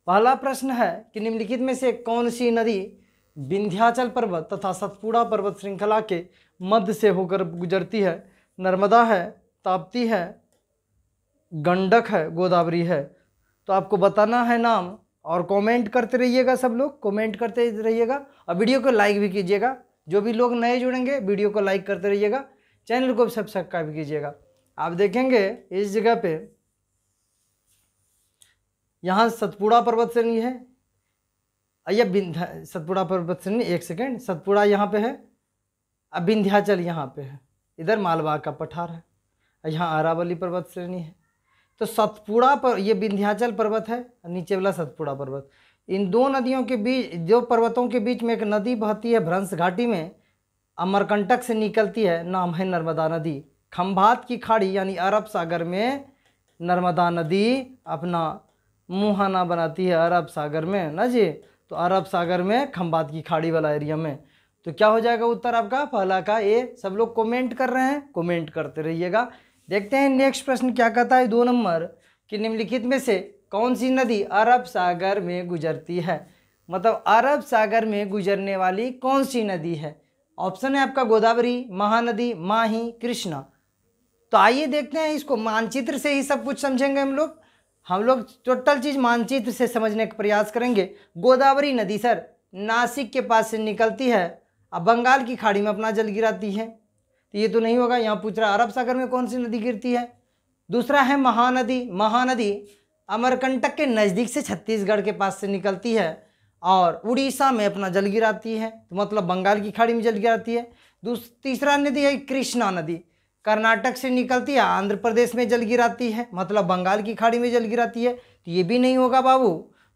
पहला प्रश्न है कि निम्नलिखित में से कौन सी नदी विंध्याचल पर्वत तथा सतपुड़ा पर्वत श्रृंखला के मध्य से होकर गुजरती है? नर्मदा है, ताप्ती है, गंडक है, गोदावरी है। तो आपको बताना है नाम और कमेंट करते रहिएगा, सब लोग कमेंट करते रहिएगा और वीडियो को लाइक भी कीजिएगा। जो भी लोग नए जुड़ेंगे वीडियो को लाइक करते रहिएगा, चैनल को भी सब्सक्राइब कीजिएगा। आप देखेंगे इस जगह पे यहाँ सतपुड़ा पर्वत श्रेणी है, यह सतपुड़ा पर्वत श्रेणी, एक सेकेंड, सतपुड़ा यहाँ पे है, अब विंध्याचल यहाँ पे है, इधर मालवा का पठार है, यहाँ अरावली पर्वत श्रेणी है। तो सतपुड़ा पर ये विंध्याचल पर्वत है, नीचे वाला सतपुड़ा पर्वत। इन दो नदियों के बीच, दो पर्वतों के बीच में एक नदी बहती है भ्रंश घाटी में, अमरकंटक से निकलती है, नाम है नर्मदा नदी। खंभात की खाड़ी यानी अरब सागर में नर्मदा नदी अपना मुहाना बनाती है, अरब सागर में ना जी। तो अरब सागर में खंभात की खाड़ी वाला एरिया में। तो क्या हो जाएगा उत्तर आपका पहला का ए। सब लोग कमेंट कर रहे हैं, कमेंट करते रहिएगा। देखते हैं नेक्स्ट प्रश्न क्या कहता है 2 नंबर कि निम्नलिखित में से कौन सी नदी अरब सागर में गुजरती है? मतलब अरब सागर में गुजरने वाली कौन सी नदी है? ऑप्शन है आपका गोदावरी, महानदी, माही, कृष्णा। तो आइए देखते हैं इसको, मानचित्र से ही सब कुछ समझेंगे हम लोग टोटल चीज़ मानचित्र से समझने का प्रयास करेंगे। गोदावरी नदी सर नासिक के पास से निकलती है, अब बंगाल की खाड़ी में अपना जल गिराती है। तो ये तो नहीं होगा, यहाँ पूछ रहा अरब सागर में कौन सी नदी गिरती है। दूसरा है महानदी, महानदी अमरकंटक के नज़दीक से छत्तीसगढ़ के पास से निकलती है और उड़ीसा में अपना जल गिराती है, तो मतलब बंगाल की खाड़ी में जल गिराती है। तीसरा नदी है कृष्णा नदी, कर्नाटक से निकलती है, आंध्र प्रदेश में जल गिराती है, मतलब बंगाल की खाड़ी में जल गिराती है। तो ये भी नहीं होगा बाबू।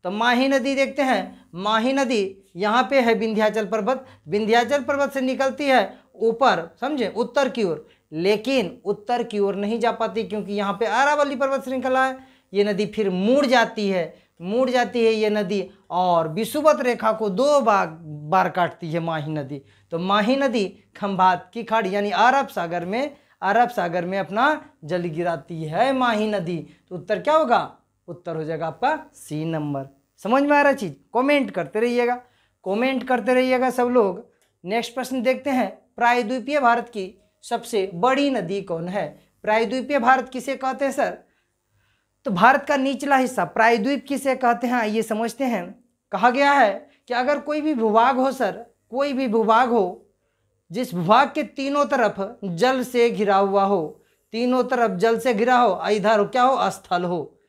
तो माही नदी देखते हैं, माही नदी यहाँ पे है विंध्याचल पर्वत, विंध्याचल पर्वत से निकलती है ऊपर, समझे, उत्तर की ओर, लेकिन उत्तर की ओर नहीं जा पाती क्योंकि यहाँ पे अरावली पर्वत श्रृंखला है। ये नदी फिर मुड़ जाती है ये नदी और विषुवत रेखा को 2 बार काटती है माही नदी। तो माही नदी खंभात की खाड़ी यानी अरब सागर में अपना जल गिराती है माही नदी। तो उत्तर क्या होगा? उत्तर हो जाएगा आपका सी नंबर। समझ में आ रहा चीज? कमेंट करते रहिएगा सब लोग। नेक्स्ट प्रश्न देखते हैं, प्रायद्वीपीय भारत की सबसे बड़ी नदी कौन है? प्रायद्वीपीय भारत किसे कहते हैं सर? तो भारत का निचला हिस्सा प्रायद्वीप किसे कहते हैं आइए समझते हैं। कहा गया है कि अगर कोई भी भूभाग हो सर, कोई भी भूभाग हो जिस भूभाग के तीनों तरफ जल से घिरा हुआ हो, तीनों तरफ जल से घिरा हो, इधर क्या हो, स्थल हो,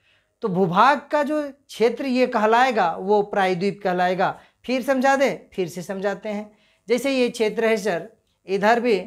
तो भूभाग का जो क्षेत्र ये कहलाएगा वो प्रायद्वीप कहलाएगा। फिर समझा दें, फिर से समझाते हैं। जैसे ये क्षेत्र है सर, इधर भी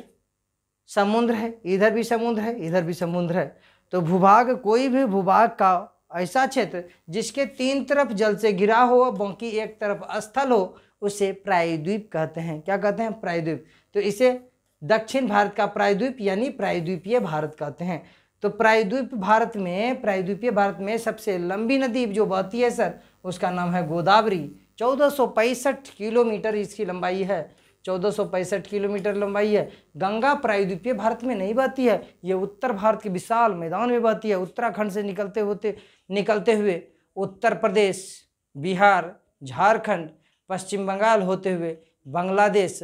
समुद्र है, इधर भी समुद्र है, इधर भी समुद्र है। तो भूभाग, कोई भी भूभाग का ऐसा क्षेत्र जिसके 3 तरफ जल से घिरा हो, बाकी एक तरफ स्थल हो, उसे प्रायद्वीप कहते हैं। क्या कहते हैं? प्रायद्वीप। तो इसे दक्षिण भारत का प्रायद्वीप यानी प्रायद्वीपीय भारत कहते हैं। तो प्रायद्वीपीय भारत में सबसे लंबी नदी जो बहती है सर, उसका नाम है गोदावरी। 1465 किलोमीटर इसकी लंबाई है, 1465 किलोमीटर लंबाई है। गंगा प्रायद्वीपीय भारत में नहीं बहती है, ये उत्तर भारत के विशाल मैदान में बहती है। उत्तराखंड से निकलते हुए उत्तर प्रदेश, बिहार, झारखंड, पश्चिम बंगाल होते हुए बांग्लादेश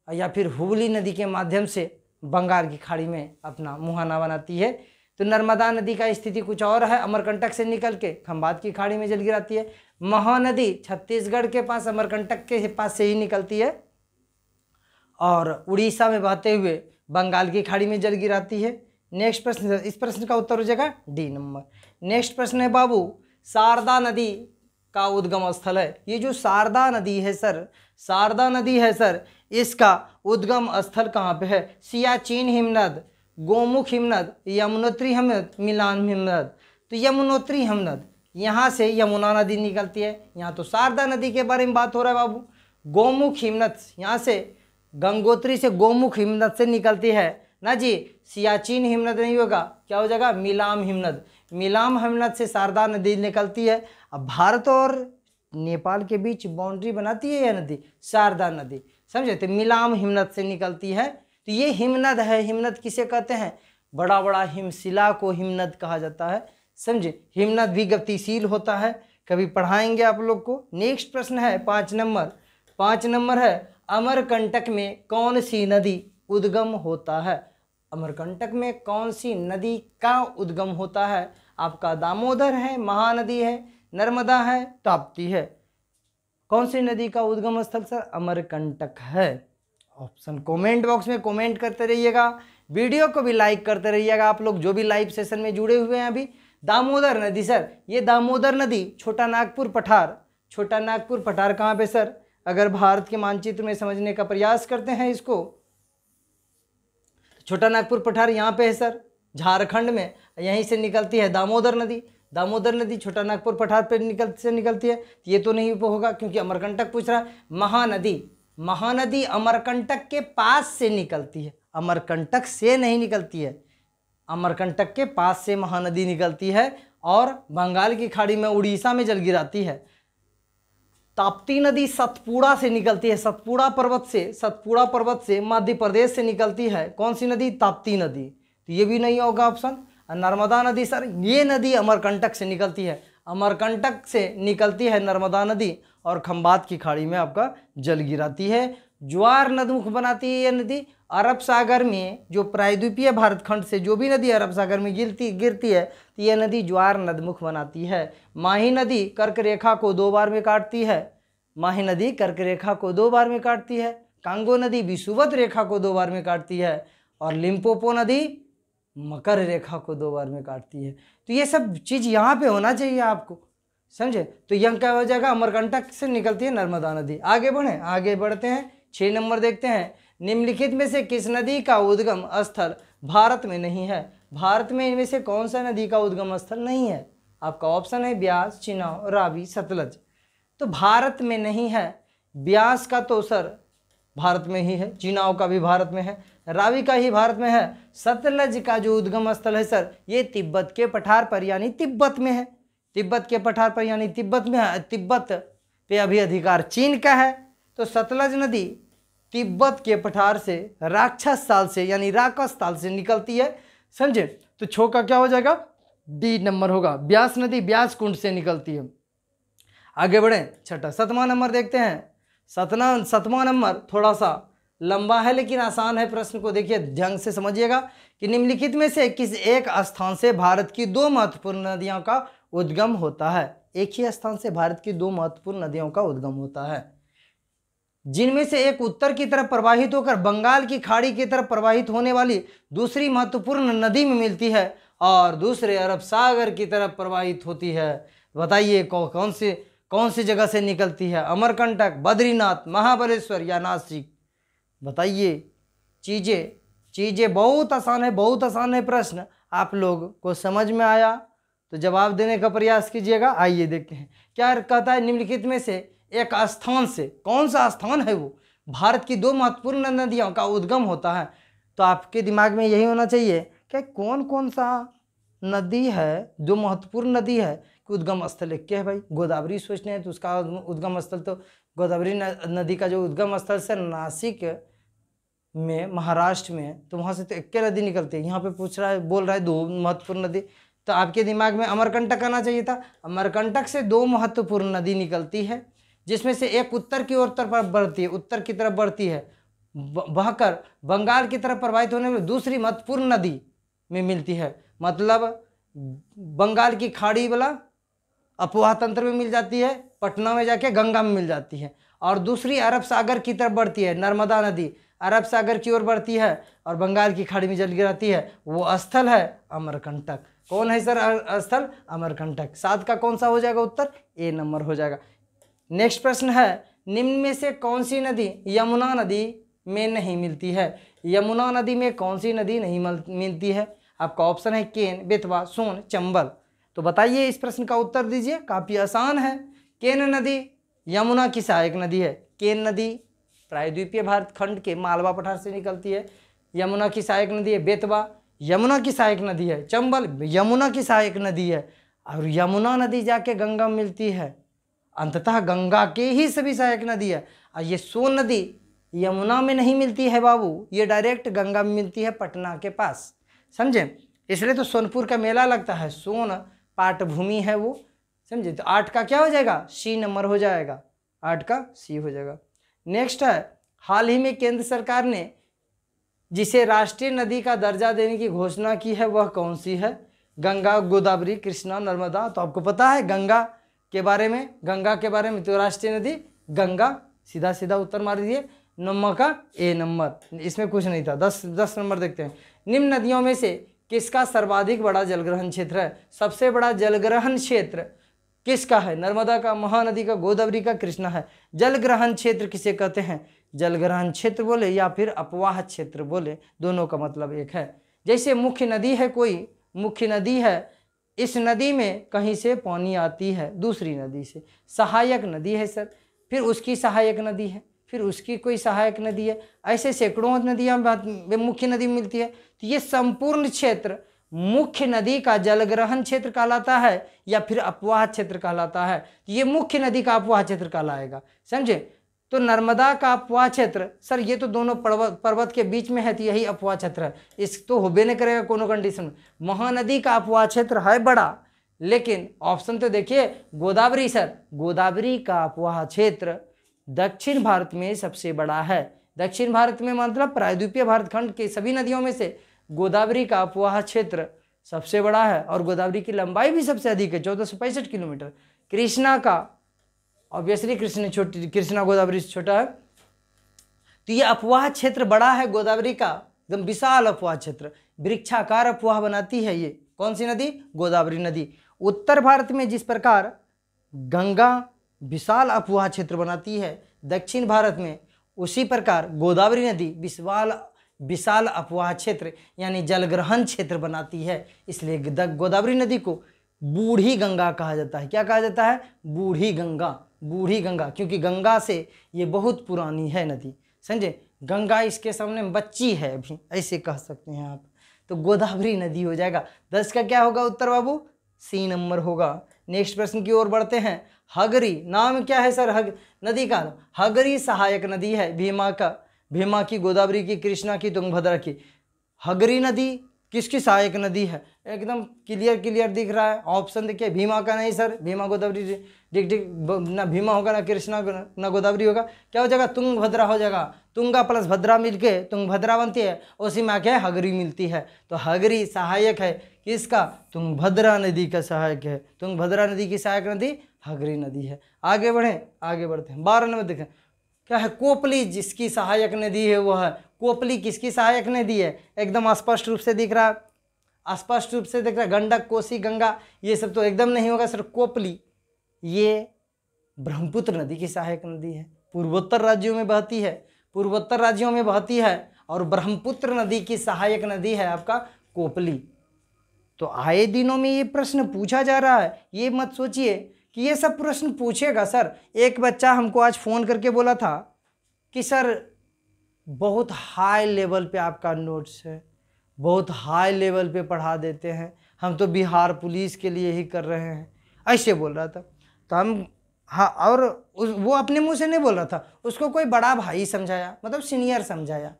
या फिर हुगली नदी के माध्यम से बंगाल की खाड़ी में अपना मुहाना बनाती है। तो नर्मदा नदी का स्थिति कुछ और है, अमरकंटक से निकल के खंभात की खाड़ी में जल गिराती है। महानदी छत्तीसगढ़ के पास अमरकंटक के पास से ही निकलती है और उड़ीसा में बहते हुए बंगाल की खाड़ी में जल गिराती है। नेक्स्ट प्रश्न, इस प्रश्न का उत्तर हो जाएगा डी नंबर। नेक्स्ट प्रश्न है बाबू, शारदा नदी का उद्गम स्थल है। ये जो शारदा नदी है सर, इसका उद्गम स्थल कहाँ पे है? सियाचिन हिमनद, गोमुख हिमनद, यमुनोत्री हिमनद, मिलान हिमनद। तो यमुनोत्री हिमनद, यहाँ से यमुना नदी निकलती है। यहाँ तो शारदा नदी के बारे में बात हो रहा है बाबू। गोमुख हिमनद यहाँ से गंगोत्री से गोमुख हिमनद से निकलती है ना जी। सियाचिन हिमनद नहीं होगा, क्या हो जाएगा? मिलाम हिमनद। मिलाम हिमनद से शारदा नदी निकलती है। अब भारत और नेपाल के बीच बाउंड्री बनाती है यह नदी, शारदा नदी, समझे। तो मिलाम हिमनद से निकलती है। तो ये हिमनद है। हिमनद किसे कहते हैं? बड़ा बड़ा हिमशिला को हिमनद कहा जाता है, समझे। हिमनद भी गतिशील होता है कभी पढ़ाएंगे आप लोग को। नेक्स्ट प्रश्न है 5 नंबर। 5 नंबर है अमरकंटक में कौन सी नदी उद्गम होता है? अमरकंटक में कौन सी नदी का उद्गम होता है? आपका दामोदर है, महानदी है, नर्मदा है, ताप्ती है। कौन सी नदी का उद्गम स्थल सर? अमरकंटक है। ऑप्शन कमेंट बॉक्स में कमेंट करते रहिएगा, वीडियो को भी लाइक करते रहिएगा आप लोग जो भी लाइव सेशन में जुड़े हुए हैं अभी। दामोदर नदी सर, ये दामोदर नदी छोटा नागपुर पठार, छोटा नागपुर पठार कहाँ पे सर? अगर भारत के मानचित्र में समझने का प्रयास करते हैं इसको, छोटा नागपुर पठार यहाँ पे है सर, झारखंड में। यहीं से निकलती है दामोदर नदी। दामोदर नदी छोटा नागपुर पठार पे निकलती है। ये तो नहीं होगा क्योंकि अमरकंटक पूछ रहा है। महानदी, महानदी अमरकंटक के पास से निकलती है, अमरकंटक से नहीं निकलती है, अमरकंटक के पास से महानदी निकलती है और बंगाल की खाड़ी में उड़ीसा में जल गिराती है। ताप्ती नदी सतपुड़ा से निकलती है, सतपुड़ा पर्वत से मध्य प्रदेश से निकलती है। कौन सी नदी? ताप्ती नदी। तो ये भी नहीं होगा ऑप्शन। नर्मदा नदी सर, ये नदी अमरकंटक से निकलती है, अमरकंटक से निकलती है नर्मदा नदी और खंबात की खाड़ी में आपका जल गिराती है। ज्वार नदमुख बनाती है ये नदी। अरब सागर में जो प्रायद्वीपीय भारत खंड से जो भी नदी अरब सागर में गिरती है तो यह नदी ज्वार नदमुख बनाती है। माही नदी कर्क रेखा को 2 बार में काटती है, माही नदी कर्क रेखा को 2 बार में काटती है। कांगो नदी विषुवत रेखा को 2 बार में काटती है और लिम्पोपो नदी मकर रेखा को 2 बार में काटती है। तो ये सब चीज़ यहाँ पे होना चाहिए आपको, समझे? तो यह क्या हो जाएगा? अमरकंटक से निकलती है नर्मदा नदी। आगे बढ़ें, आगे बढ़ते हैं। 6 नंबर देखते हैं। निम्नलिखित में से किस नदी का उद्गम स्थल भारत में नहीं है? भारत में इनमें से कौन सा नदी का उद्गम स्थल नहीं है? आपका ऑप्शन है ब्यास, चिनाब, रावी, सतलज। तो भारत में नहीं है। ब्यास का तो सर भारत में ही है, चिनाब का भी भारत में है, रावी का ही भारत में है। सतलज का जो उद्गम स्थल है सर ये तिब्बत के पठार पर यानी तिब्बत में है, तिब्बत के पठार पर यानी तिब्बत में है। तिब्बत पे अभी अधिकार चीन का है। तो सतलज नदी तिब्बत के पठार से राक्षस ताल से यानी राकस ताल से निकलती है, समझे? तो छो का क्या हो जाएगा? डी नंबर होगा। ब्यास नदी ब्यास कुंड से निकलती है। आगे बढ़ें, 7वां नंबर देखते हैं। 7वां नंबर थोड़ा सा लंबा है लेकिन आसान है। प्रश्न को देखिए ध्यान से समझिएगा कि निम्नलिखित में से किस एक स्थान से भारत की 2 महत्वपूर्ण नदियों का उद्गम होता है? एक ही स्थान से भारत की 2 महत्वपूर्ण नदियों का उद्गम होता है, जिनमें से एक उत्तर की तरफ प्रवाहित होकर बंगाल की खाड़ी की तरफ प्रवाहित होने वाली दूसरी महत्वपूर्ण नदी में मिलती है और दूसरे अरब सागर की तरफ प्रवाहित होती है। बताइए कौन सी जगह से निकलती है? अमरकंटक, बद्रीनाथ, महाबलेश्वर या नासिक? बताइए। चीज़ें बहुत आसान है, बहुत आसान है प्रश्न। आप लोग को समझ में आया तो जवाब देने का प्रयास कीजिएगा। आइए देखते हैं क्या कहता है। निम्नलिखित में से एक स्थान से, कौन सा स्थान है वो, भारत की 2 महत्वपूर्ण नदियों का उद्गम होता है? तो आपके दिमाग में यही होना चाहिए कि कौन सा नदी है जो महत्वपूर्ण नदी है कि उद्गम स्थल एक है भाई। गोदावरी सोचते हैं तो उसका उद्गम स्थल तो गोदावरी नदी का जो उद्गम स्थल से नासिक में, महाराष्ट्र में, तो वहाँ से तो एक नदी निकलती है। यहाँ पे पूछ रहा है, बोल रहा है 2 महत्वपूर्ण नदी, तो आपके दिमाग में अमरकंटक आना चाहिए था। अमरकंटक से 2 महत्वपूर्ण नदी निकलती है जिसमें से एक उत्तर की ओर तरफ बढ़ती है, उत्तर की तरफ बढ़ती है, बहकर बंगाल की तरफ प्रवाहित होने में दूसरी महत्वपूर्ण नदी में मिलती है। मतलब बंगाल की खाड़ी वाला अफवाह तंत्र में मिल जाती है, पटना में जाके गंगा में मिल जाती है, और दूसरी अरब सागर की तरफ बढ़ती है, नर्मदा नदी अरब सागर की ओर बढ़ती है और बंगाल की खाड़ी में जल गिराती है। वो स्थल है अमरकंटक। कौन है सर स्थल? अमरकंटक। 7 का कौन सा हो जाएगा उत्तर? ए नंबर हो जाएगा। नेक्स्ट प्रश्न है, निम्न में से कौन सी नदी यमुना नदी में नहीं मिलती है? यमुना नदी में कौन सी नदी नहीं मिलती है? आपका ऑप्शन है केन, बेतवा, सोन, चंबल। तो बताइए, इस प्रश्न का उत्तर दीजिए। काफ़ी आसान है। केन नदी यमुना की सहायक नदी है। केन नदी प्रायद्वीपीय भारत खंड के मालवा पठार से निकलती है, यमुना की सहायक नदी है। बेतवा यमुना की सहायक नदी है। चंबल यमुना की सहायक नदी है और यमुना नदी जाके गंगा में मिलती है। अंततः गंगा के ही सभी सहायक नदी है। और ये सोन नदी यमुना में नहीं मिलती है बाबू, ये डायरेक्ट गंगा में मिलती है पटना के पास, समझे? इसलिए तो सोनपुर का मेला लगता है। सोन पाटभूमि है वो, समझे। तो 8 का क्या हो जाएगा, सी नंबर हो जाएगा, 8 का सी हो जाएगा। नेक्स्ट है, हाल ही में केंद्र सरकार ने जिसे राष्ट्रीय नदी का दर्जा देने की घोषणा की है वह कौन सी है। गंगा, गोदावरी, कृष्णा, नर्मदा। तो आपको पता है गंगा के बारे में, गंगा के बारे में, तो राष्ट्रीय नदी गंगा, सीधा सीधा उत्तर मार दीजिए। नंबर का ए नंबर, इसमें कुछ नहीं था। 10 नंबर देखते हैं। निम्न नदियों में से किसका सर्वाधिक बड़ा जलग्रहण क्षेत्र है। सबसे बड़ा जलग्रहण क्षेत्र किसका है, नर्मदा का, महानदी का, गोदावरी का, कृष्णा है। जलग्रहण क्षेत्र किसे कहते हैं, जलग्रहण क्षेत्र बोले या फिर अपवाह क्षेत्र बोले, दोनों का मतलब एक है। जैसे मुख्य नदी है, कोई मुख्य नदी है, इस नदी में कहीं से पानी आती है दूसरी नदी से, सहायक नदी है सर, फिर उसकी सहायक नदी है, फिर उसकी कोई सहायक नदी है, ऐसे सैकड़ों नदियाँ मुख्य नदी में मिलती है। तो ये संपूर्ण क्षेत्र मुख्य नदी का जलग्रहण क्षेत्र कहलाता है या फिर अपवाह क्षेत्र कहलाता है। तो ये मुख्य नदी का अपवाह क्षेत्र कहलाएगा, समझे। तो नर्मदा का अपवाह क्षेत्र, सर ये तो दोनों पर्वत के बीच में है, तो यही अपवाह क्षेत्र है, इस तो होबे नहीं करेगा कोनो कंडीशन में। महानदी का अपवाह क्षेत्र है बड़ा, लेकिन ऑप्शन तो देखिए गोदावरी सर, गोदावरी का अपवाह क्षेत्र दक्षिण भारत में सबसे बड़ा है। दक्षिण भारत में मतलब प्रायद्वीपीय भारत खंड के सभी नदियों में से गोदावरी का अपवाह क्षेत्र सबसे बड़ा है और गोदावरी की लंबाई भी सबसे अधिक है, 1465 किलोमीटर। कृष्णा का ऑब्वियसली कृष्णा गोदावरी से छोटा है। तो ये अपवाह क्षेत्र बड़ा है गोदावरी का, एकदम विशाल अपवाह क्षेत्र, वृक्षाकार अपवाह बनाती है ये कौन सी नदी, गोदावरी नदी। उत्तर भारत में जिस प्रकार गंगा विशाल अपवाह क्षेत्र बनाती है दक्षिण भारत में, उसी प्रकार गोदावरी नदी विशाल अपवाह क्षेत्र यानी जलग्रहण क्षेत्र बनाती है। इसलिए गोदावरी नदी को बूढ़ी गंगा कहा जाता है। क्या कहा जाता है, बूढ़ी गंगा, बूढ़ी गंगा, क्योंकि गंगा से ये बहुत पुरानी है नदी, समझे। गंगा इसके सामने बच्ची है अभी, ऐसे कह सकते हैं आप। तो गोदावरी नदी हो जाएगा। 10 का क्या होगा उत्तर बाबू, सी नंबर होगा। नेक्स्ट प्रश्न की ओर बढ़ते हैं। हगरी नाम क्या है सर, नदी का हगरी सहायक नदी है भीमा की, गोदावरी की, कृष्णा की, तुंगभद्रा की। हगरी नदी किसकी सहायक नदी है, एकदम क्लियर दिख रहा है। ऑप्शन देखिए, भीमा का नहीं सर, भीमा गोदावरी डिग ना भीमा होगा ना कृष्णा ना गोदावरी होगा, क्या हो जाएगा, तुंगभद्रा हो जाएगा। तुंगा प्लस भद्रा मिलके तुंगभद्रा बनती है, उसी में आके हगरी मिलती है। तो हगरी सहायक है किसका, तुंगभद्रा नदी का सहायक है। तुंगभद्रा नदी की सहायक नदी हगरी नदी है। आगे बढ़ते हैं। 12 नंबर देखें, क्या है, कोपली जिसकी सहायक नदी है वो है। कोपली किसकी सहायक नदी है, एकदम स्पष्ट रूप से दिख रहा है, स्पष्ट रूप से दिख रहा है। गंडक, कोसी, गंगा ये सब तो एकदम नहीं होगा सर। कोपली ये ब्रह्मपुत्र नदी की सहायक नदी है, पूर्वोत्तर राज्यों में बहती है, और ब्रह्मपुत्र नदी की सहायक नदी है आपका कोपली। तो आए दिनों में ये प्रश्न पूछा जा रहा है, ये मत सोचिए कि ये सब प्रश्न पूछेगा सर। एक बच्चा हमको आज फ़ोन करके बोला था कि सर बहुत हाई लेवल पे आपका नोट्स है, बहुत हाई लेवल पे पढ़ा देते हैं, हम तो बिहार पुलिस के लिए ही कर रहे हैं, ऐसे बोल रहा था। तो हम हाँ, और वो अपने मुंह से नहीं बोल रहा था, उसको कोई बड़ा भाई समझाया, मतलब सीनियर समझाया।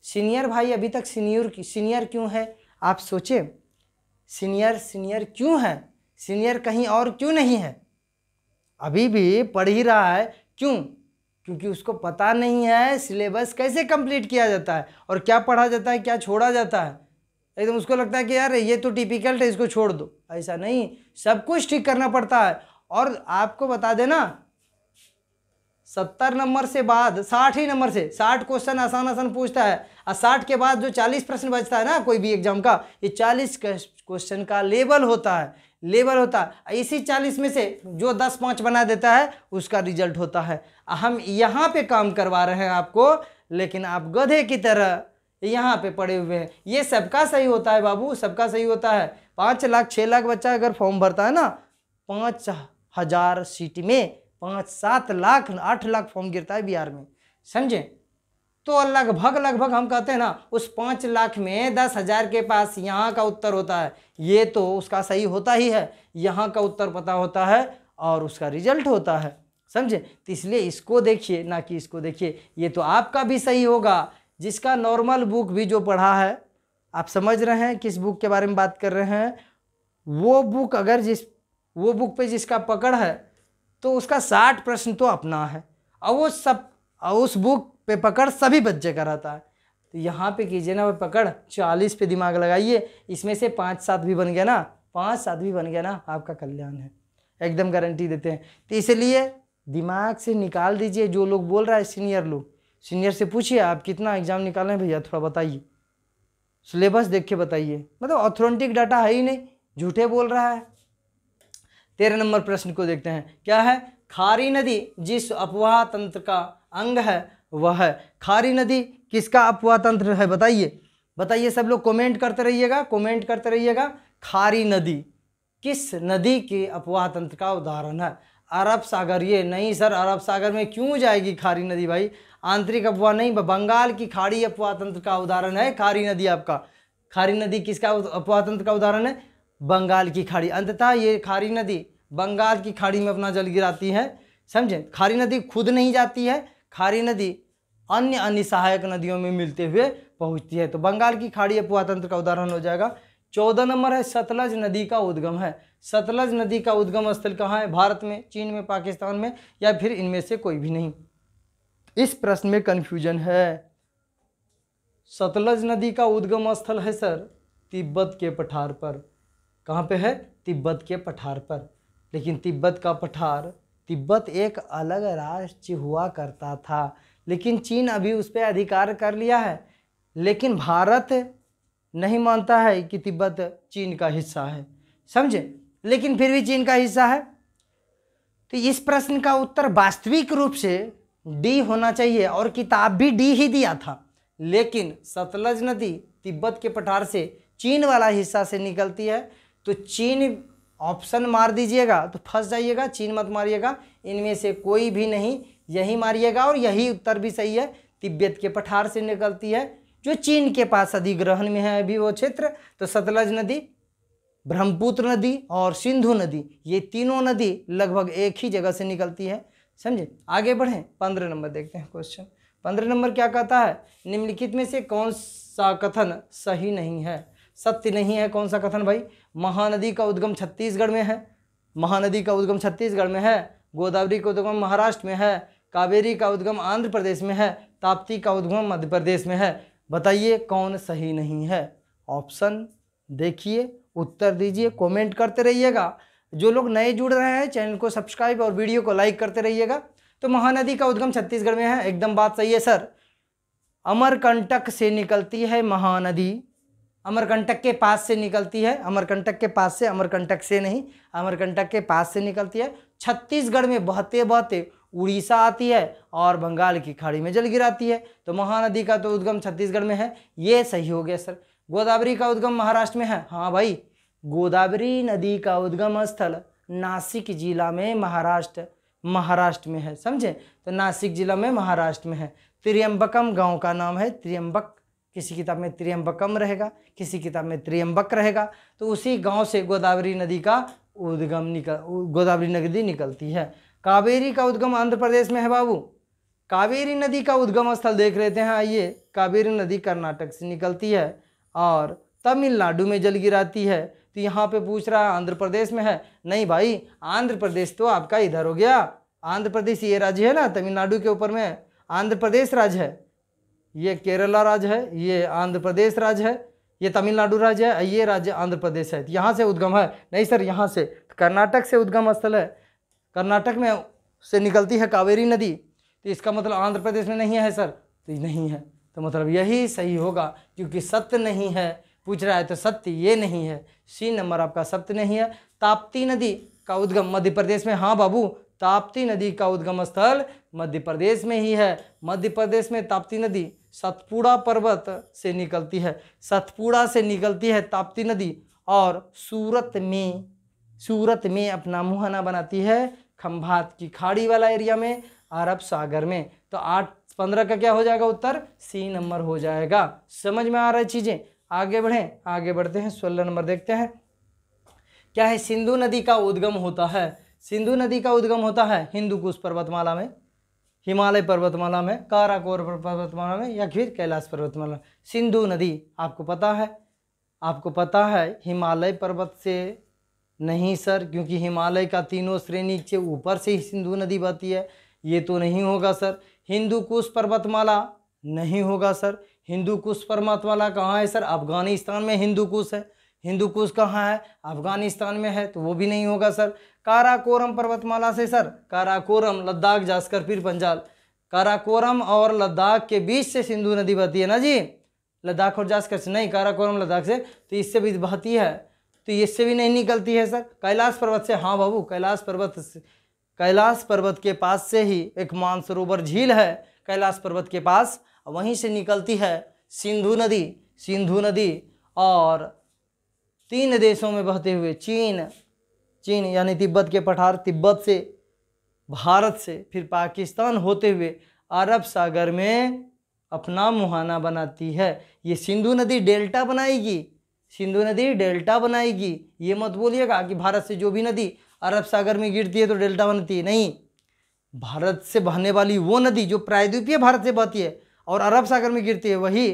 सीनियर भाई अभी तक सीनियर क्यों है आप सोचे, सीनियर क्यों है, सीनियर कहीं और क्यों नहीं है, अभी भी पढ़ ही रहा है। क्यों, क्योंकि उसको पता नहीं है सिलेबस कैसे कंप्लीट किया जाता है और क्या पढ़ा जाता है क्या छोड़ा जाता है। एकदम उसको लगता है कि यार ये तो टिपिकल है, इसको छोड़ दो, ऐसा नहीं, सब कुछ ठीक करना पड़ता है। और आपको बता देना 70 नंबर से बाद 60 ही नंबर से 60 क्वेश्चन आसान पूछता है, और 60 के बाद जो 40 प्रश्न बचता है ना कोई भी एग्जाम का, ये 40 क्वेश्चन का लेवल होता है। इसी 40 में से जो 10-5 बना देता है उसका रिजल्ट होता है। हम यहाँ पे काम करवा रहे हैं आपको, लेकिन आप गधे की तरह यहाँ पे पड़े हुए हैं। ये सबका सही होता है बाबू, सबका सही होता है। 5 लाख 6 लाख बच्चा अगर फॉर्म भरता है ना, 5000 सीट में 5-7 लाख 8 लाख फॉर्म गिरता है बिहार में, समझे। तो लगभग हम कहते हैं ना, उस 5 लाख में 10,000 के पास यहाँ का उत्तर होता है, ये तो उसका सही होता ही है, यहाँ का उत्तर पता होता है और उसका रिजल्ट होता है, समझे। तो इसलिए इसको देखिए ना कि इसको देखिए, ये तो आपका भी सही होगा। जिसका नॉर्मल बुक भी जो पढ़ा है, आप समझ रहे हैं किस बुक के बारे में बात कर रहे हैं, वो बुक अगर जिस वो बुक पे जिसका पकड़ है तो उसका 60 प्रश्न तो अपना है, और वो सब उस बुक पे पकड़ सभी बच्चे का रहता है। तो यहाँ पे कीजिए ना, वो पकड़ 40 पे दिमाग लगाइए, इसमें से 5-7 भी बन गया ना, 5-7 भी बन गया ना, आपका कल्याण है, एकदम गारंटी देते हैं। तो इसलिए दिमाग से निकाल दीजिए। जो लोग बोल रहा है सीनियर लोग, सीनियर से पूछिए आप कितना एग्जाम निकाले भैया, थोड़ा बताइए, सिलेबस देख के बताइए, मतलब ऑथेंटिक डाटा है ही नहीं, झूठे बोल रहा है। 13 नंबर प्रश्न को देखते हैं, क्या है? खारी नदी जिस अपवाह तंत्र का अंग है वह है। खारी नदी किसका अपवाह तंत्र है? बताइए, बताइए सब लोग, कमेंट करते रहिएगा, कमेंट करते रहिएगा। खारी नदी किस नदी के अपवाह तंत्र का उदाहरण है? अरब सागर। ये नहीं सर, अरब सागर में क्यों जाएगी खारी नदी भाई? आंतरिक अपवाह नहीं, बंगाल की खाड़ी अपवाह तंत्र का उदाहरण है खारी नदी। आपका खारी नदी किसका अपवाह तंत्र का उदाहरण है? बंगाल की खाड़ी। अंततः ये खारी नदी बंगाल की खाड़ी में अपना जल गिराती है, समझे? खारी नदी खुद नहीं जाती है, खारी नदी अन्य सहायक नदियों में मिलते हुए पहुंचती है। तो बंगाल की खाड़ी अपवाह तंत्र का उदाहरण हो जाएगा। 14 नंबर है, सतलज नदी का उद्गम है। सतलज नदी का उद्गम स्थल कहाँ है? भारत में, चीन में, पाकिस्तान में, या फिर इनमें से कोई भी नहीं? इस प्रश्न में कंफ्यूजन है। सतलज नदी का उद्गम स्थल है सर तिब्बत के पठार पर। कहाँ पे है? तिब्बत के पठार पर। लेकिन तिब्बत का पठार, तिब्बत एक अलग राज्य हुआ करता था, लेकिन चीन अभी उस पर अधिकार कर लिया है। लेकिन भारत नहीं मानता है कि तिब्बत चीन का हिस्सा है, समझे? लेकिन फिर भी चीन का हिस्सा है। तो इस प्रश्न का उत्तर वास्तविक रूप से डी होना चाहिए, और किताब भी डी ही दिया था। लेकिन सतलज नदी तिब्बत के पठार से चीन वाला हिस्सा से निकलती है, तो चीन ऑप्शन मार दीजिएगा तो फंस जाइएगा, चीन मत मारिएगा, इनमें से कोई भी नहीं, यही मारिएगा, और यही उत्तर भी सही है। तिब्बत के पठार से निकलती है, जो चीन के पास अधिग्रहण में है अभी वो क्षेत्र। तो सतलज नदी, ब्रह्मपुत्र नदी और सिंधु नदी, ये तीनों नदी लगभग एक ही जगह से निकलती है, समझे? आगे बढ़ें, 15 नंबर देखते हैं क्वेश्चन। 15 नंबर क्या कहता है? निम्नलिखित में से कौन सा कथन सही नहीं है, सत्य नहीं है? कौन सा कथन भाई? महानदी का उद्गम छत्तीसगढ़ में है, महानदी का उद्गम छत्तीसगढ़ में है, गोदावरी का उद्गम महाराष्ट्र में है, कावेरी का उद्गम आंध्र प्रदेश में है, ताप्ती का उद्गम मध्य प्रदेश में है। बताइए कौन सही नहीं है? ऑप्शन देखिए, उत्तर दीजिए, कमेंट करते रहिएगा। जो लोग नए जुड़ रहे हैं चैनल को सब्सक्राइब और वीडियो को लाइक करते रहिएगा। तो महानदी का उद्गम छत्तीसगढ़ में है, एकदम बात सही है सर। अमरकंटक से निकलती है महानदी, अमरकंटक के पास से निकलती है, अमरकंटक के पास से, अमरकंटक से नहीं, अमरकंटक के पास से निकलती है, छत्तीसगढ़ में बहते बहते उड़ीसा आती है और बंगाल की खाड़ी में जल गिराती है। तो महानदी का तो उद्गम छत्तीसगढ़ में है, ये सही हो गया सर। गोदावरी का उद्गम महाराष्ट्र में है, हाँ भाई, गोदावरी नदी का उद्गम स्थल नासिक जिला में महाराष्ट्र में है, समझे? तो नासिक जिला में महाराष्ट्र में है। त्र्यंबकम गांव का नाम है, त्र्यंबक, किसी किताब में त्र्यंबकम रहेगा, किसी किताब में त्र्यंबक रहेगा। तो उसी गांव से गोदावरी नदी का उद्गम गोदावरी नदी निकलती है। कावेरी का उद्गम आंध्र प्रदेश में है बाबू। कावेरी नदी का उद्गम स्थल देख लेते हैं, आइए। कावेरी नदी कर्नाटक से निकलती है और तमिलनाडु में जल गिराती है। तो यहाँ पे पूछ रहा है आंध्र प्रदेश में है, नहीं भाई, आंध्र प्रदेश तो आपका इधर हो गया। आंध्र प्रदेश ये राज्य है ना, तमिलनाडु के ऊपर में आंध्र प्रदेश राज्य है, ये केरला राज्य है, ये आंध्र प्रदेश राज्य है, ये तमिलनाडु राज्य है, ये राज्य आंध्र प्रदेश है। यहाँ से उद्गम है, नहीं सर, यहाँ से कर्नाटक से उद्गम स्थल है, कर्नाटक में से निकलती है कावेरी नदी। तो इसका मतलब आंध्र प्रदेश में नहीं है सर, तो नहीं है, तो मतलब यही सही होगा, क्योंकि सत्य नहीं है पूछ रहा है, तो सत्य ये नहीं है, सी नंबर आपका सत्य नहीं है। ताप्ती नदी का उद्गम मध्य प्रदेश में, हाँ बाबू, ताप्ती नदी का उद्गम स्थल मध्य प्रदेश में ही है। मध्य प्रदेश में ताप्ती नदी सतपुड़ा पर्वत से निकलती है, सतपुड़ा से निकलती है ताप्ती नदी, और सूरत में अपना मुहाना बनाती है खंभात की खाड़ी वाला एरिया में, अरब सागर में। तो 8-15 का क्या हो जाएगा उत्तर? सी नंबर हो जाएगा। समझ में आ रहा है चीजें? आगे बढ़ें, आगे बढ़ते हैं, 16 नंबर देखते हैं, क्या है? सिंधु नदी का उद्गम होता है, सिंधु नदी का उद्गम होता है हिंदू कुश पर्वतमाला में, हिमालय पर्वतमाला में, काराकोर पर्वतमाला में, या फिर कैलाश पर्वतमाला। सिंधु नदी आपको पता है, हिमालय पर्वत से नहीं सर, क्योंकि हिमालय का तीनों श्रेणी से ऊपर से ही सिंधु नदी बहती है, ये तो नहीं होगा सर। हिंदू कुश पर्वतमाला नहीं होगा सर। हिंदू कुश पर्वतमाला कहाँ है सर? अफगानिस्तान में हिंदू कुश है। हिंदू कुश कहाँ है? अफगानिस्तान में है, तो वो भी नहीं होगा सर। काराकोरम पर्वतमाला से सर, काराकोरम लद्दाख जास्कर पीर पंजाल, काराकोरम और लद्दाख के बीच से सिंधु नदी बहती है ना जी, लद्दाख और जास्कर से नहीं, काराकोरम लद्दाख से, तो इससे भी बहती है, तो इससे भी नहीं निकलती है सर। कैलाश पर्वत से, हाँ बाबू, कैलाश पर्वत के पास से ही एक मानसरोवर झील है, कैलाश पर्वत के पास, वहीं से निकलती है सिंधु नदी। सिंधु नदी और 3 देशों में बहते हुए चीन यानी तिब्बत के पठार, तिब्बत से, भारत से, फिर पाकिस्तान होते हुए अरब सागर में अपना मुहाना बनाती है। ये सिंधु नदी डेल्टा बनाएगी, सिंधु नदी डेल्टा बनाएगी। ये मत बोलिएगा कि भारत से जो भी नदी अरब सागर में गिरती है तो डेल्टा बनती है, नहीं। भारत से बहने वाली वो नदी जो प्रायद्वीपीय भारत से बहती है और अरब सागर में गिरती है, वही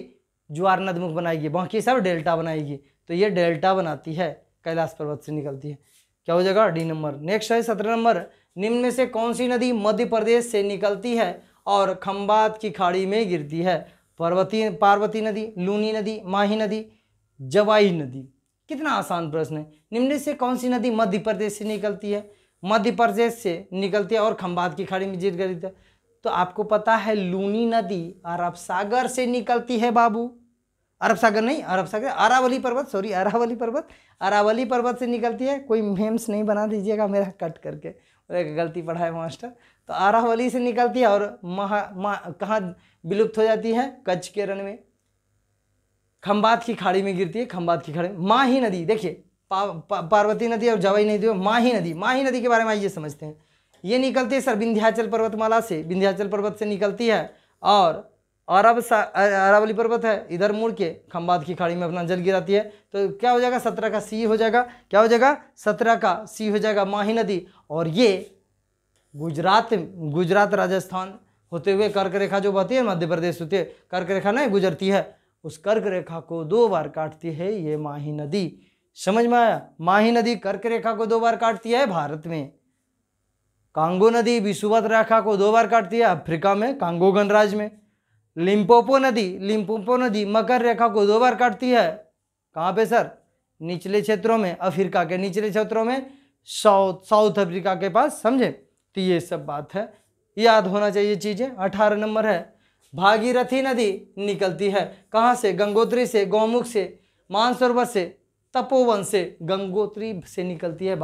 ज्वार नदमुख बनाएगी, बाकी सब डेल्टा बनाएगी। तो ये डेल्टा बनाती है, कैलाश पर्वत से निकलती है। क्या हो जाएगा? D number. नेक्स्ट है 17 नंबर, निम्न में से कौन सी नदी मध्य प्रदेश से निकलती है और खंबात की खाड़ी में गिरती है? पार्वती नदी, लूनी नदी, माही नदी, जवाई नदी। कितना आसान प्रश्न है। निम्न में से कौन सी नदी मध्य प्रदेश से निकलती है? मध्य प्रदेश से निकलती है और खंबात की खाड़ी में गिरती है। तो आपको पता है लूनी नदी अरब सागर से निकलती है बाबू, अरब सागर नहीं, अरब सागर, अरावली पर्वत, सॉरी, अरावली पर्वत से निकलती है। कोई मेम्स नहीं बना दीजिएगा मेरा कट करके, एक गलती पढ़ा है मास्टर। तो अरावली से निकलती है और कहाँ विलुप्त हो जाती है? कच्छ के रण में, खंबात की खाड़ी में गिरती है, खंबात की खाड़ी में। माही नदी, देखिए पार्वती नदी और जवाई नदी, माही नदी के बारे में आइए समझते हैं। ये निकलती है सर विंध्याचल पर्वतमाला से, विंध्याचल पर्वत से निकलती है और अरावली पर्वत है, इधर मुड़ के खंबात की खाड़ी में अपना जल गिराती है। तो क्या हो जाएगा? 17 का सी हो जाएगा। क्या हो जाएगा? 17 का सी हो जाएगा, माही नदी। और ये गुजरात राजस्थान होते हुए कर्क रेखा जो बहती है मध्य प्रदेश होती है, कर्क रेखा नहीं गुजरती है, उस कर्क रेखा को 2 बार काटती है ये माही नदी। समझ में आया? माही नदी कर्क रेखा को 2 बार काटती है भारत में। कांगो नदी विषुवत रेखा को 2 बार काटती है अफ्रीका में, कांगो गणराज्य में। लिम्पोपो नदी मकर रेखा को 2 बार काटती है, कहाँ पे सर? निचले क्षेत्रों में, अफ्रीका के निचले क्षेत्रों में, साउथ अफ्रीका के पास, समझे? तो ये सब बात है, याद होना चाहिए चीज़ें। 18 नंबर है, भागीरथी नदी निकलती है कहाँ से? गंगोत्री से, गौमुख से, मानसरोवर से, तपोवन से। गंगोत्री से निकलती है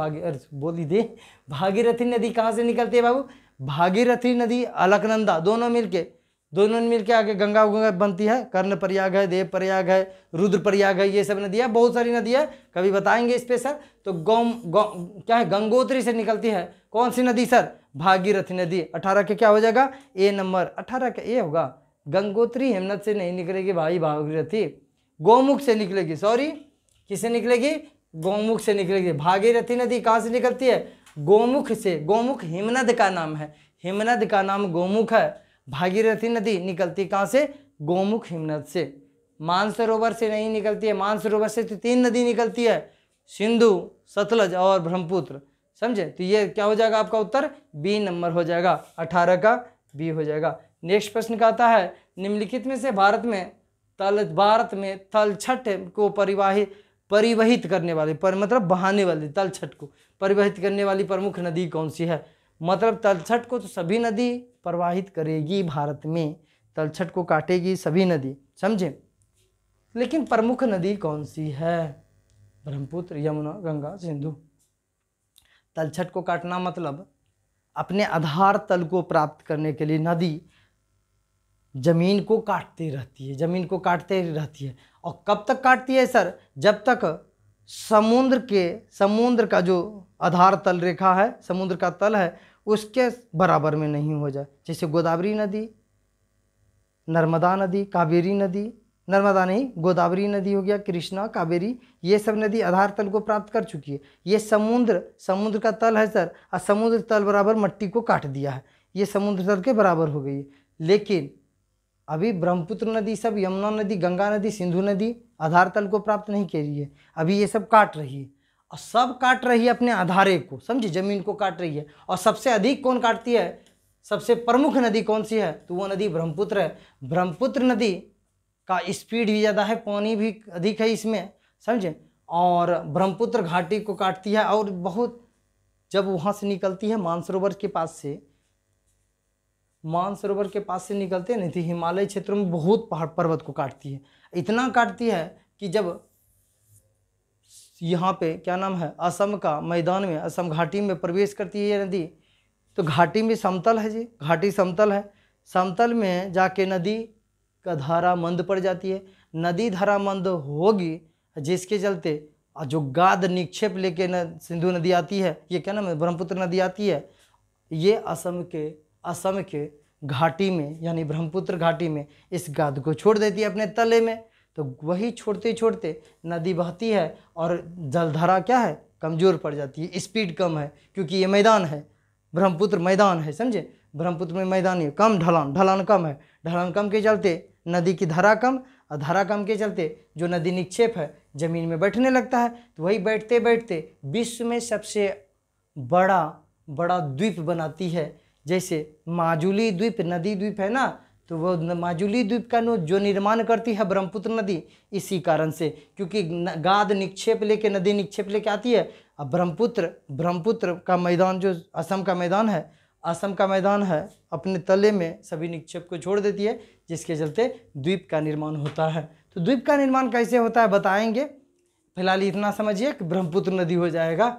भागीरथी नदी कहाँ से निकलती है बाबू? भागीरथी नदी अलकनंदा दोनों मिलके आगे गंगा बनती है। कर्ण प्रयाग है, देव प्रयाग है, रुद्र प्रयाग है, ये सब नदियाँ, बहुत सारी नदियाँ, कभी बताएंगे इस पे सर। तो क्या है? गंगोत्री से निकलती है कौन सी नदी सर? भागीरथी नदी। 18 के क्या हो जाएगा? ए नंबर। 18 का ए होगा। गंगोत्री हिमनद से नहीं निकलेगी भाई, भागीरथी गौमुख से निकलेगी। सॉरी, किससे निकलेगी? गौमुख से निकलेगी। भागीरथी नदी कहाँ से निकलती है? गौमुख से। गौमुख हिमनद का नाम है, हिमनद का नाम गौमुख है। भागीरथी नदी निकलती कहाँ से? गौमुख हिमनद से। मानसरोवर से नहीं निकलती है, मानसरोवर से तो 3 नदी निकलती है, सिंधु, सतलज और ब्रह्मपुत्र, समझे? तो ये क्या हो जाएगा आपका उत्तर? बी नंबर हो जाएगा। 18 का बी हो जाएगा। नेक्स्ट प्रश्न का आता है, निम्नलिखित में से भारत में तलछट को परिवहित करने वाली मतलब बहाने वाली, तलछट को परिवहित करने वाली प्रमुख नदी कौन सी है? मतलब तलछट को तो सभी नदी प्रवाहित करेगी भारत में, तलछट को काटेगी सभी नदी, समझे? लेकिन प्रमुख नदी कौन सी है? ब्रह्मपुत्र, यमुना, गंगा, सिंधु। तलछट को काटना मतलब अपने आधार तल को प्राप्त करने के लिए नदी जमीन को काटती रहती है, जमीन को काटते रहती है। और कब तक काटती है सर? जब तक समुद्र का जो आधार तल रेखा है, समुद्र का तल है, उसके बराबर में नहीं हो जाए। जैसे गोदावरी नदी, नर्मदा नदी, कावेरी नदी, नर्मदा नहीं गोदावरी नदी हो गया, कृष्णा, कावेरी, ये सब नदी आधार तल को प्राप्त कर चुकी है। ये समुद्र का तल है सर, और समुद्र तल बराबर मट्टी को काट दिया है, ये समुद्र तल के बराबर हो गई है। लेकिन अभी ब्रह्मपुत्र नदी सब, यमुना नदी, गंगा नदी, सिंधु नदी आधार तल को प्राप्त नहीं कर रही है, अभी ये सब काट रही है। और सब काट रही है अपने आधारे को, समझी, जमीन को काट रही है। और सबसे अधिक कौन काटती है, सबसे प्रमुख नदी कौन सी है, तो वो नदी ब्रह्मपुत्र है। ब्रह्मपुत्र नदी का स्पीड भी ज़्यादा है, पानी भी अधिक है इसमें, समझे, और ब्रह्मपुत्र घाटी को काटती है। और बहुत जब वहाँ से निकलती है मानसरोवर के पास से, मानसरोवर के पास से निकलते हैं नहीं तो हिमालय क्षेत्रों में बहुत पहाड़ पर्वत को काटती है। इतना काटती है कि जब यहाँ पे क्या नाम है, असम का मैदान में, असम घाटी में प्रवेश करती है ये नदी, तो घाटी में समतल है जी, घाटी समतल है, समतल में जाके नदी का धारा मंद पड़ जाती है। नदी धारा मंद होगी जिसके चलते जो गाद निक्षेप लेके सिंधु नदी आती है, ये क्या नाम है, ब्रह्मपुत्र नदी आती है, ये असम के घाटी में यानी ब्रह्मपुत्र घाटी में इस गाद को छोड़ देती है अपने तले में। तो वही छोड़ते छोड़ते नदी बहती है और जलधारा क्या है, कमज़ोर पड़ जाती है, स्पीड कम है, क्योंकि ये मैदान है, ब्रह्मपुत्र मैदान है, समझे, ब्रह्मपुत्र में मैदान है, कम ढलान कम है, ढलान कम के चलते नदी की धारा कम, और धारा कम के चलते जो नदी निक्षेप है ज़मीन में बैठने लगता है। तो वही बैठते बैठते विश्व में सबसे बड़ा द्वीप बनाती है। जैसे माजुली द्वीप, नदी द्वीप है ना, तो वो माजुली द्वीप का जो निर्माण करती है ब्रह्मपुत्र नदी, इसी कारण से, क्योंकि गाद निक्षेप लेके, नदी निक्षेप लेके आती है। अब ब्रह्मपुत्र का मैदान जो असम का मैदान है, अपने तले में सभी निक्षेप को छोड़ देती है, जिसके चलते द्वीप का निर्माण होता है। तो द्वीप का निर्माण कैसे होता है बताएंगे, फिलहाल इतना समझिए कि ब्रह्मपुत्र नदी हो जाएगा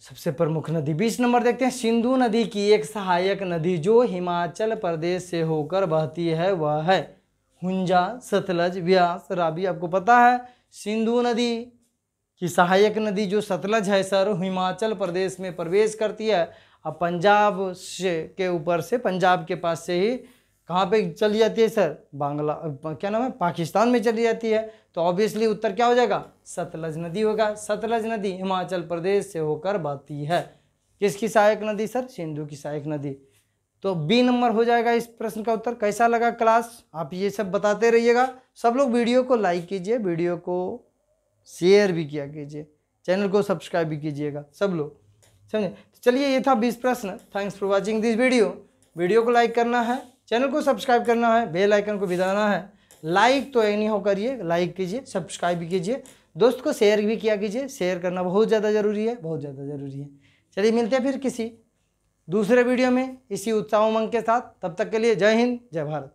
सबसे प्रमुख नदी। 20 नंबर देखते हैं, सिंधु नदी की एक सहायक नदी जो हिमाचल प्रदेश से होकर बहती है वह है हुंजा, सतलज, व्यास, रावी। आपको पता है सिंधु नदी की सहायक नदी जो सतलज है सर, हिमाचल प्रदेश में प्रवेश करती है और पंजाब से के ऊपर से, पंजाब के पास से ही कहाँ पे चली जाती है सर, क्या नाम है, पाकिस्तान में चली जाती है। तो ऑब्वियसली उत्तर क्या हो जाएगा, सतलज नदी होगा। सतलज नदी हिमाचल प्रदेश से होकर बहती है। किसकी सहायक नदी सर, सिंधु की सहायक नदी। तो बी नंबर हो जाएगा इस प्रश्न का उत्तर। कैसा लगा क्लास, आप ये सब बताते रहिएगा। सब लोग वीडियो को लाइक कीजिए, वीडियो को शेयर भी किया कीजिए, चैनल को सब्सक्राइब भी कीजिएगा सब लोग, समझे। तो चलिए ये था 20 प्रश्न। Thanks for watching this video को लाइक करना है, चैनल को सब्सक्राइब करना है, बेल आइकन को भी दबाना है। लाइक तो एनी हो करिए, लाइक कीजिए, सब्सक्राइब भी कीजिए, दोस्त को शेयर भी किया कीजिए। शेयर करना बहुत ज़्यादा ज़रूरी है, बहुत ज़्यादा ज़रूरी है। चलिए मिलते हैं फिर किसी दूसरे वीडियो में इसी उत्साह उमंग के साथ। तब तक के लिए जय हिंद, जय भारत।